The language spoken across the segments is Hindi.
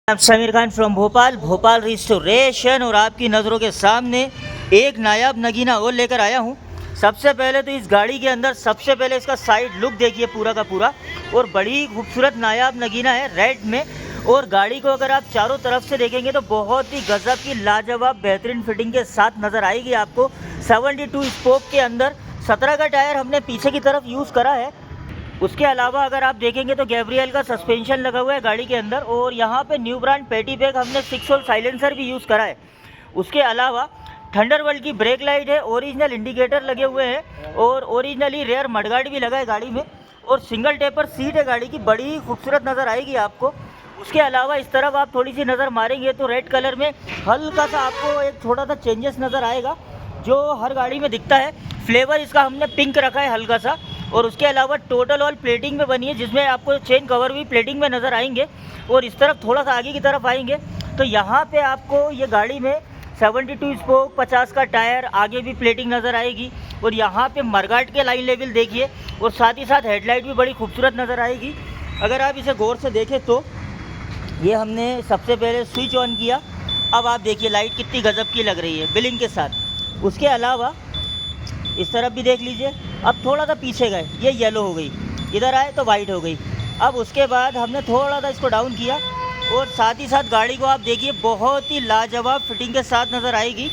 I'm Sameer Khan from Bhopal restoration और आपकी नज़रों के सामने एक नायाब नगीना और लेकर आया हूँ। सबसे पहले तो इस गाड़ी के अंदर सबसे पहले इसका साइड लुक देखिए पूरा का पूरा, और बड़ी खूबसूरत नायाब नगीना है रेड में। और गाड़ी को अगर आप चारों तरफ से देखेंगे तो बहुत ही गजब की लाजवाब बेहतरीन फिटिंग के साथ नज़र आएगी आपको। 72 स्पोक के अंदर 17 का टायर हमने पीछे की तरफ यूज़ करा है। उसके अलावा अगर आप देखेंगे तो गैब्रियल का सस्पेंशन लगा हुआ है गाड़ी के अंदर, और यहाँ पे न्यू ब्रांड पेटी बैग हमने 6 होल साइलेंसर भी यूज़ करा है। उसके अलावा थंडरबोल्ट की ब्रेक लाइट है, ओरिजिनल इंडिकेटर लगे हुए हैं और ओरिजिनली रेयर मडगार्ड भी लगा है गाड़ी में, और सिंगल टेपर सीट है गाड़ी की, बड़ी खूबसूरत नज़र आएगी आपको। उसके अलावा इस तरफ आप थोड़ी सी नज़र मारेंगे तो रेड कलर में हल्का सा आपको एक छोटा सा चेंजेस नज़र आएगा जो हर गाड़ी में दिखता है। फ्लेवर इसका हमने पिंक रखा है हल्का सा, और उसके अलावा टोटल ऑल प्लेटिंग में बनी है जिसमें आपको चेन कवर भी प्लेटिंग में नज़र आएंगे। और इस तरफ थोड़ा सा आगे की तरफ आएंगे तो यहाँ पे आपको ये गाड़ी में 72 स्पोक 50 का टायर, आगे भी प्लेटिंग नज़र आएगी, और यहाँ पे मरगाट के लाइन लेवल देखिए, और साथ ही साथ हेडलाइट भी बड़ी खूबसूरत नज़र आएगी। अगर आप इसे गौर से देखें तो ये हमने सबसे पहले स्विच ऑन किया, अब आप देखिए लाइट कितनी गजब की लग रही है बिलिंग के साथ। उसके अलावा इस तरफ भी देख लीजिए, अब थोड़ा सा पीछे गए ये येलो हो गई, इधर आए तो वाइट हो गई। अब उसके बाद हमने थोड़ा सा इसको डाउन किया, और साथ ही साथ गाड़ी को आप देखिए बहुत ही लाजवाब फिटिंग के साथ नज़र आएगी।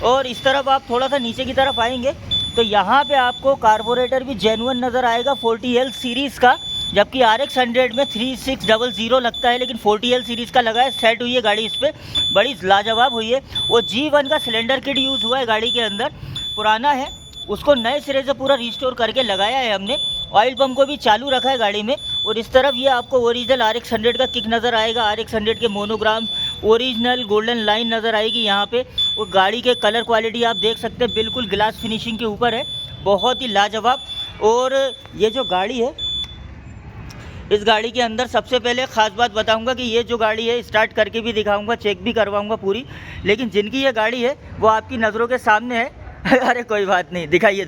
और इस तरफ आप थोड़ा सा नीचे की तरफ आएंगे तो यहाँ पे आपको कार्बोरेटर भी जेन्युइन नज़र आएगा 40L सीरीज़ का, जबकि RX 100 में 3600 लगता है, लेकिन 40L सीरीज़ का लगा है। सेट हुई है गाड़ी इस पर, बड़ी लाजवाब हुई है। और G1 का सिलेंडर किट यूज़ हुआ है गाड़ी के अंदर, पुराना है उसको नए सिरे से पूरा रिस्टोर करके लगाया है हमने। ऑयल पंप को भी चालू रखा है गाड़ी में। और इस तरफ ये आपको ओरिजिनल RX 100 का किक नज़र आएगा, RX 100 के मोनोग्राम ओरिजिनल गोल्डन लाइन नज़र आएगी यहाँ पे। और गाड़ी के कलर क्वालिटी आप देख सकते हैं बिल्कुल ग्लास फिनिशिंग के ऊपर है, बहुत ही लाजवाब। और ये जो गाड़ी है, इस गाड़ी के अंदर सबसे पहले ख़ास बात बताऊंगा कि ये जो गाड़ी है स्टार्ट करके भी दिखाऊंगा, चेक भी करवाऊंगा पूरी, लेकिन जिनकी ये गाड़ी है वो आपकी नज़रों के सामने है। अरे कोई बात नहीं, दिखाइए,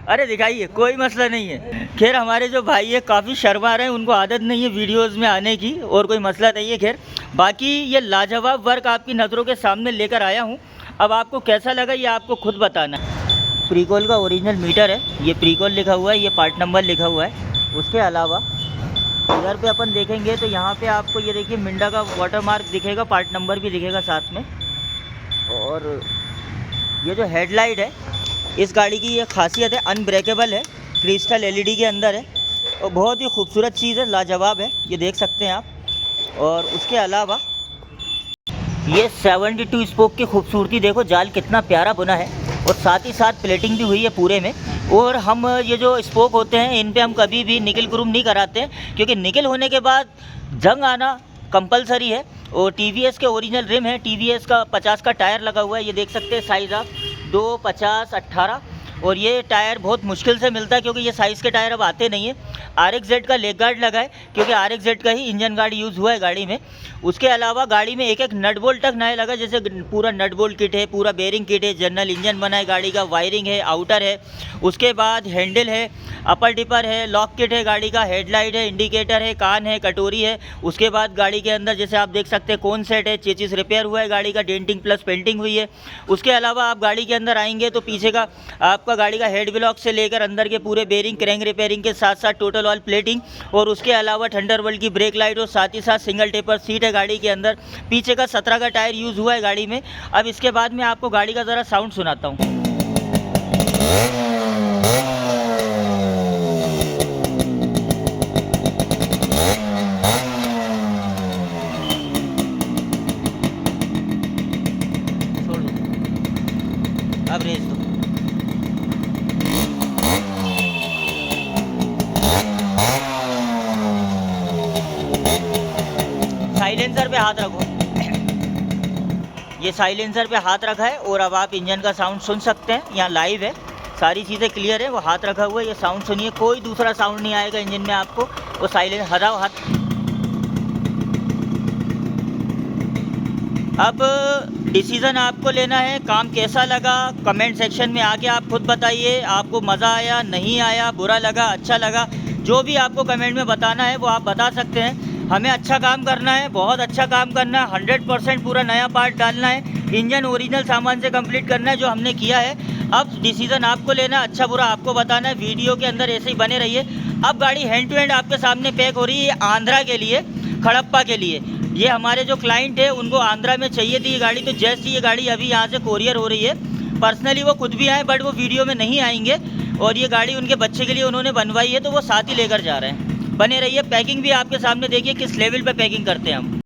अरे दिखाइए, कोई मसला नहीं है। खैर हमारे जो भाई है काफ़ी शर्मा रहे हैं, उनको आदत नहीं है वीडियोस में आने की, और कोई मसला नहीं है। खैर बाकी ये लाजवाब वर्क आपकी नज़रों के सामने लेकर आया हूँ। अब आपको कैसा लगा ये आपको खुद बताना है। प्रीकॉल का ओरिजिनल मीटर है, ये प्रीकॉल लिखा हुआ है, ये पार्ट नंबर लिखा हुआ है। उसके अलावा इधर पे अपन देखेंगे तो यहाँ पे आपको ये देखिए मिंडा का वाटर मार्क दिखेगा, पार्ट नंबर भी दिखेगा साथ में। और ये जो हेडलाइट है इस गाड़ी की ये खासियत है, अनब्रेकेबल है, क्रिस्टल LED के अंदर है, और बहुत ही खूबसूरत चीज़ है, लाजवाब है, ये देख सकते हैं आप। और उसके अलावा ये 72 स्पोक की खूबसूरती देखो, जाल कितना प्यारा बुना है, और साथ ही साथ प्लेटिंग भी हुई है पूरे में। और हम ये जो स्पोक होते हैं इन पे हम कभी भी निकल क्रूम नहीं कराते हैं, क्योंकि निकल होने के बाद जंग आना कंपलसरी है। और TVS के ओरिजिनल रिम है, TVS का 50 का टायर लगा हुआ है, ये देख सकते हैं साइज़ आप 2, 50, 18। और ये टायर बहुत मुश्किल से मिलता है क्योंकि ये साइज़ के टायर अब आते नहीं है। RXZ का लेग गार्ड लगा है क्योंकि RXZ का ही इंजन गार्ड यूज़ हुआ है गाड़ी में। उसके अलावा गाड़ी में एक नट बोल्ट तक नया लगा, जैसे पूरा नट बोल्ट किट है, पूरा बेरिंग किट है, जनरल इंजन बना है गाड़ी का, वायरिंग है, आउटर है। उसके बाद हैंडल है, अपर टिपर है, लॉक किट है गाड़ी का, हेडलाइट है, इंडिकेटर है, कान है, कटोरी है। उसके बाद गाड़ी के अंदर जैसे आप देख सकते हैं कोन सेट है, चेचिस रिपेयर हुआ है गाड़ी का, डेंटिंग प्लस पेंटिंग हुई है। उसके अलावा आप गाड़ी के अंदर आएंगे तो पीछे का आपका गाड़ी का हेड ब्लॉक से लेकर अंदर के पूरे बेरिंग क्रैंक रिपेयरिंग के साथ साथ टोटल ऑल प्लेटिंग, और उसके अलावा थंडरबोल्ट की ब्रेक लाइट, और साथ ही साथ सिंगल टेपर सीट है गाड़ी के अंदर। पीछे का 17 का टायर यूज़ हुआ है गाड़ी में। अब इसके बाद मैं आपको गाड़ी का ज़रा साउंड सुनाता हूँ। अब रेस दो। साइलेंसर पे हाथ रखो, ये साइलेंसर पे हाथ रखा है, और अब आप इंजन का साउंड सुन सकते हैं, यहाँ लाइव है, सारी चीज़ें क्लियर है। वो हाथ रखा हुआ है, ये साउंड सुनिए, कोई दूसरा साउंड नहीं आएगा इंजन में आपको। वो साइलेंस हटाओ हाथ। अब डिसीज़न आपको लेना है, काम कैसा लगा कमेंट सेक्शन में आके आप खुद बताइए। आपको मज़ा आया, नहीं आया, बुरा लगा, अच्छा लगा, जो भी आपको कमेंट में बताना है वो आप बता सकते हैं। हमें अच्छा काम करना है, बहुत अच्छा काम करना है, 100% पूरा नया पार्ट डालना है, इंजन ओरिजिनल सामान से कंप्लीट करना है जो हमने किया है। अब डिसीज़न आपको लेना है, अच्छा बुरा आपको बताना है। वीडियो के अंदर ऐसे ही बने रहिए। अब गाड़ी हैंड टू हैंड आपके सामने पैक हो रही है। ये आंध्रा के लिए, खड़प्पा के लिए। ये हमारे जो क्लाइंट है उनको आंध्रा में चाहिए थी ये गाड़ी, तो जैसे ये गाड़ी अभी यहाँ से कोरियर हो रही है। पर्सनली वो खुद भी आए बट वो वीडियो में नहीं आएंगे, और ये गाड़ी उनके बच्चे के लिए उन्होंने बनवाई है, तो वो साथ ही लेकर जा रहे हैं। बने रहिए। पैकिंग भी आपके सामने देखिए किस लेवल पे पैकिंग करते हैं हम।